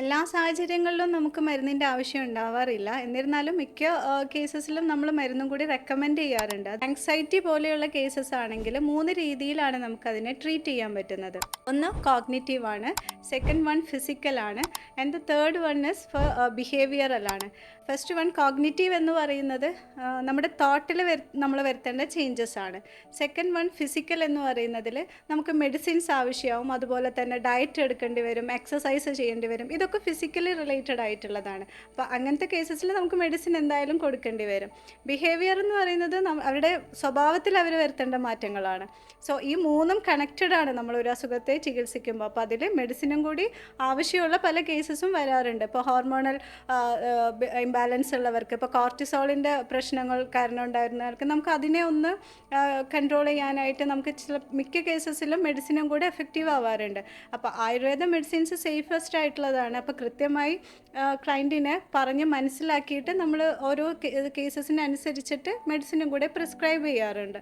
എല്ലാ സാഹചര്യങ്ങളിലും നമുക്ക് മരുന്നിൻ്റെ ആവശ്യം ഉണ്ടാവാറില്ല. എന്നിരുന്നാലും മിക്ക കേസസിലും നമ്മൾ മരുന്നും കൂടി റെക്കമെൻഡ് ചെയ്യാറുണ്ട്. ആങ്സൈറ്റി പോലെയുള്ള കേസസ് ആണെങ്കിൽ 3 രീതിയിലാണ് നമുക്കതിനെ ട്രീറ്റ് ചെയ്യാൻ പറ്റുന്നത്. ഒന്ന് കോഗ്നിറ്റീവ് ആണ്, സെക്കൻഡ് വൺ ഫിസിക്കൽ ആണ്, and the third one is for behavioural ആണ്. ഫസ്റ്റ് വൺ കോഗ്നിറ്റീവ് എന്ന് പറയുന്നത് നമ്മുടെ തോട്ടിൽ നമ്മൾ വരുത്തേണ്ട ചേഞ്ചസ് ആണ്. സെക്കൻഡ് വൺ ഫിസിക്കൽ എന്ന് പറയുന്നതിൽ നമുക്ക് മെഡിസിൻസ് ആവശ്യമാവും, അതുപോലെ തന്നെ ഡയറ്റ് എടുക്കേണ്ടി വരും, എക്സസൈസ് ചെയ്യേണ്ടി വരും. ഇതൊക്കെ ഫിസിക്കലി റിലേറ്റഡ് ആയിട്ടുള്ളതാണ്. അപ്പോൾ അങ്ങനത്തെ കേസസിൽ നമുക്ക് മെഡിസിൻ എന്തായാലും കൊടുക്കേണ്ടി വരും. ബിഹേവിയർ എന്ന് പറയുന്നത് അവരുടെ സ്വഭാവത്തിൽ അവർ വരുത്തേണ്ട മാറ്റങ്ങളാണ്. സോ ഈ മൂന്നും കണക്റ്റഡ് ആണ് നമ്മളൊരു അസുഖത്തെ ചികിത്സിക്കുമ്പോൾ. അപ്പോൾ അതിൽ മെഡിസിനും കൂടി ആവശ്യമുള്ള പല കേസസും വരാറുണ്ട്. ഇപ്പോൾ ഹോർമോണൽ ഇംബാലൻസ് ഉള്ളവർക്ക്, ഇപ്പോൾ കോർട്ടിസോളിൻ്റെ പ്രശ്നങ്ങൾ കാരണം ഉണ്ടായിരുന്നവർക്ക് നമുക്ക് അതിനെ ഒന്ന് കൺട്രോൾ ചെയ്യാനായിട്ട് നമുക്ക് മിക്ക കേസസിലും മെഡിസിനും കൂടി എഫക്റ്റീവ് ആവാറുണ്ട്. അപ്പോൾ ആയുർവേദ മെഡിസിൻസ് സേഫസ്റ്റ് ആയിട്ടുള്ളതാണ്. അപ്പോൾ കൃത്യമായി ക്ലയൻറ്റിനെ പറഞ്ഞ് മനസ്സിലാക്കിയിട്ട് നമ്മൾ ഓരോ കേസസിനനുസരിച്ചിട്ട് മെഡിസിനും കൂടെ പ്രിസ്ക്രൈബ് ചെയ്യാറുണ്ട്.